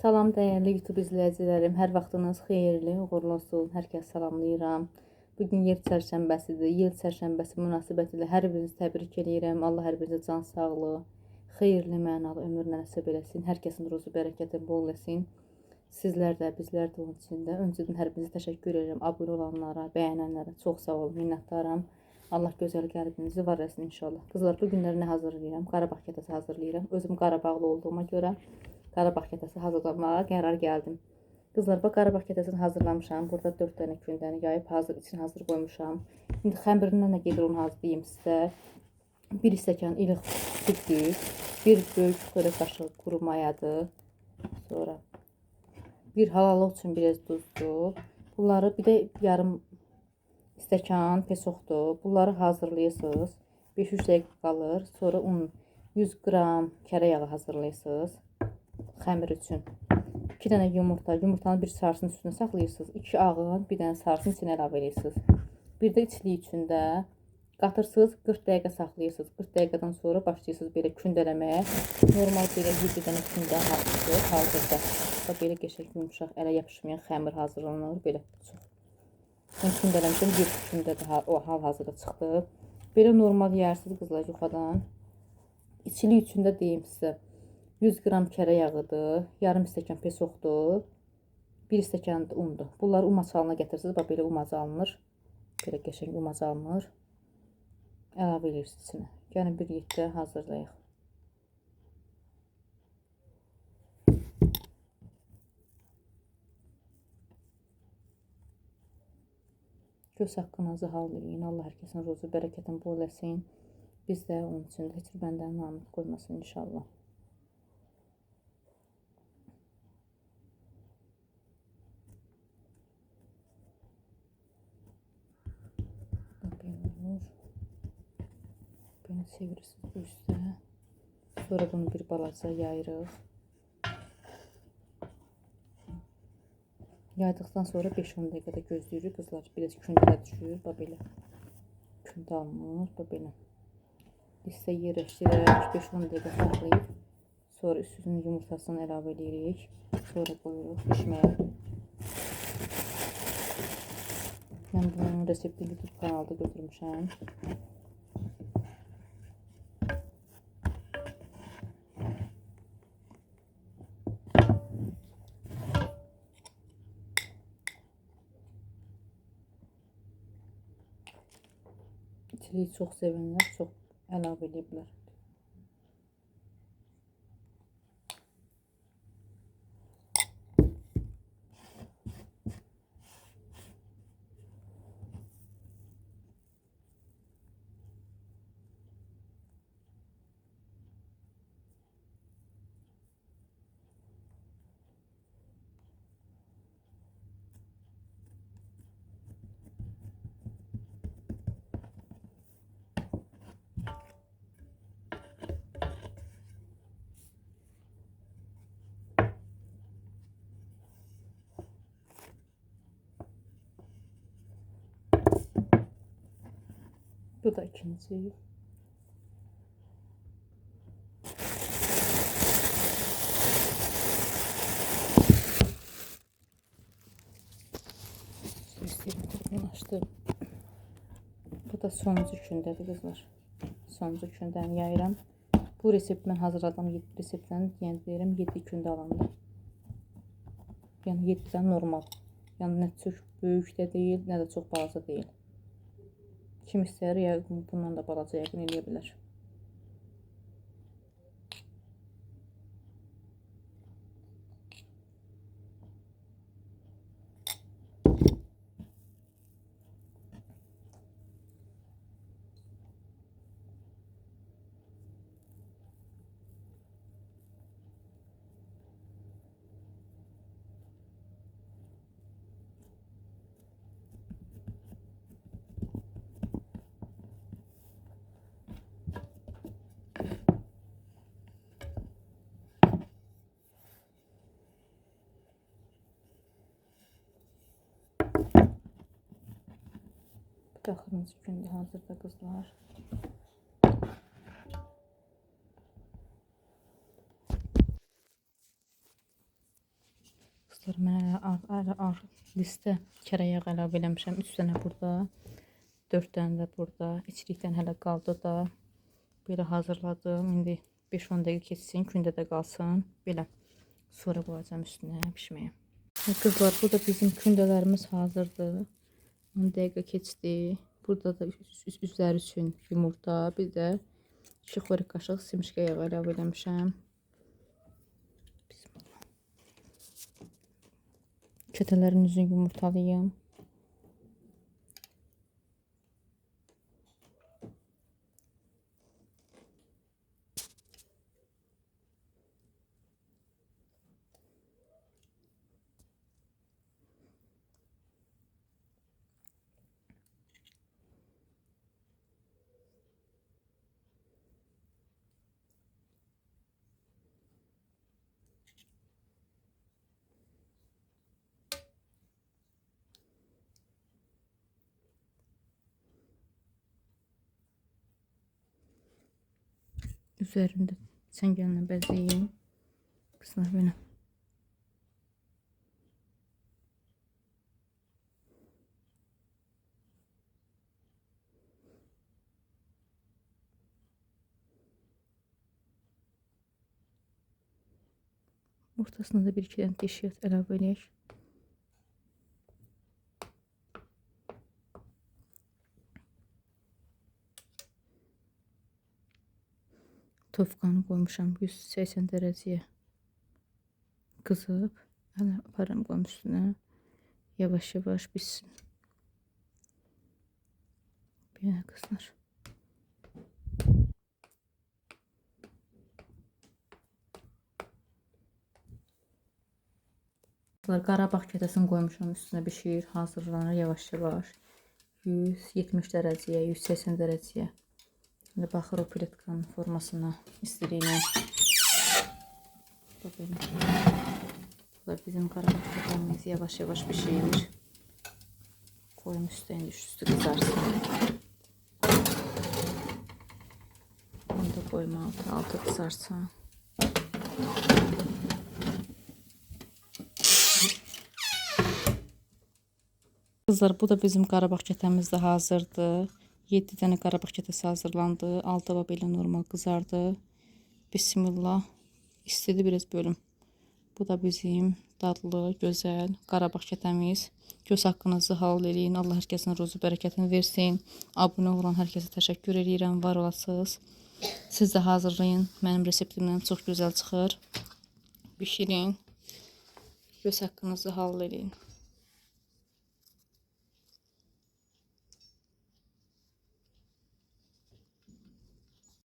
Salam dəyərli YouTube izləyicilərim, hər vaxtınız xeyirli, uğurlu olsun, hər kəs salamlayıram. Bugün yer çərşənbəsidir, yıl çərşənbəsi münasibətilə hər birinizi təbrik edirəm. Allah hər birinizə can sağlığı, xeyirli, mənalı ömür nəsib eləsin, hər kəsin ruzu bərəkəti bol eləsin. Sizlər də, bizlər də onun içində. Öncədən hər birinizə təşəkkür edirəm, abunə olanlara, bəyənənlərə çox sağ olun, minnətdaram. Allah gözəl qəlbinizi var etsin inşallah. Qızlar, bu günləri nə hazırlayıram? Qarabağ kətəsi hazırlayıram. Özüm Qarabağlı olduğuma görə Qarabağ kətəsi hazırlamağa qərar gəldim. Qızlar, bax Qarabağ kətəsini hazırlamışam. Burada 4 dənə gündəni yayıb için hazır qoymuşam. İndi xəmbirindən nə gedir onu hazırlayayım sizə. 1 stəkan ilıq süddür. 1 böyük xörək qaşığı quru mayadır. Sonra 1 halalıq üçün biraz duzdur. Bunları bir də yarım stəkan pesoqdur. Bunları hazırlayırsınız. 5-3 dəqiqə qalır. Sonra un 100 qram kərə yağı hazırlayırsınız. Xəmir üçün 2 dənə yumurta, yumurtanı bir sarısın üstünə saxlayırsınız. 2 ağın, bir dənə sarısın içine əlavə edirsiniz. Bir də içliyi üçün də qatırsınız, 40 dəqiqə saxlayırsınız. 40 dəqiqədən sonra başlayırsınız belə kündələməyə. Normal belə 7 dənə kündə hazırda. Belə qəşəng yumuşaq, ələ yapışmayan xəmir hazırlanır. Belə çox. Mən kündələmişəm, 7 kündə də o hal-hazırda çıxdı. Belə normal yersiniz qızlar yuxadan. İçilik üçün də deyim sizə. 100 qram kərə yağıdır, yarım stəkan pesoqdur, 1 stəkan undur. Bunları umaç halına gətirirsiniz. Bax belə umac alınır. Belə qəşəng umac alınır. Əlavə edirsiniz içinə. Gəlin bir yerdə hazırlayaq. Göz haqqınızı hallayın. Allah hər kəsin ruzu bərəkətin bol eləsin. Biz də onun üçün də heç bir bəndən namət qoymasın inşallah. Bunu çevirirsiniz bu üstə. Sonra bunu bir balaca yayırıq. Yaydıqdan sonra 5-10 dəqiqədə gözləyirik qızlar. Biraz kündələ düşür. Bax belə. Kündə alınır. Bax belə. İstə yerləşdirək. 5-10 dəqiqə saxlayıb. Sonra üstünün yumurtasını əlavə edirik. Sonra qoyuruq pişməyə. Mən bunun reseptini YouTube kanalda götürmüşəm. İçiliyi çox sevənlər çox əlavə edə bilər. Bu da ikinci. Açtım. Bu da sonuncu kündədir qızlar. Sonuncu kündəni yayıram. Bu resept mən hazırladım 7 reseptdən, yəni deyirəm 7 kündə alındı. Yəni 7-dən normal. Yəni nə çox böyük də deyil, nə də çox balaca deyil. Kim istəyir, yəqin bundan da balaca yəqin eləyə bilər. Axırıncı gündə hazırda qızlar. Qızlar, mən listə kərə yağı əlavə eləmişəm. 3 dənə burada, 4 dənə də burada. İçlikdən hələ qaldı da. Belə hazırladım. İndi 5-10 dəqiqə keçsin, gündə də qalsın. Belə sonra qoyacağım üstünə pişməyə. Qızlar, bu da bizim kündələrimiz hazırdır. 10 dəqiqə keçdi. Burada da üzləri üçün yumurta, bir də 2 xörək qaşıq simişkə yağı əlavə eləmişəm. Kötələrin üzünü yumurtalayım. Üzerinde çengelini bezeyim. Kızlar böyle. Ortasına da bir iki tane deşiyat əlavə eləyək. Tofkanı koymuşam 180 dereceye kızıp hələ aparım qoyum üstünə. Yavaş yavaş pişsin. Belə kızlar. Qarabağ kətəsini qoymuşam üstünə, pişir, hazırlanır yavaş yavaş. 170 dereceye, 180 dereceye. Şimdi baxır o pletkanın formasına, istiliyinə. Bu da bizim qarabağ kətəmiz yavaş yavaş pişir. Koyum üstüne, üstü kızarsın. Onu da koyum altı kızarsın. Kızlar, bu da bizim Qarabağ kətəmiz də hazırdır. 7 dənə Qarabağ kətəsi hazırlandı. 6 belə normal kızardı. Bismillah. İstedi biraz bölüm. Bu da bizim dadlı, gözəl Qarabağ kətəmiz. Göz haqqınızı halal eləyin. Allah hər kəsin ruzu bərəkətini versin. Abunə olan hər kəsə təşəkkür edirəm. Var olasınız. Siz də hazırlayın. Mənim reseptimdən çox gözəl çıxır. Bişirin. Göz haqqınızı halal eləyin.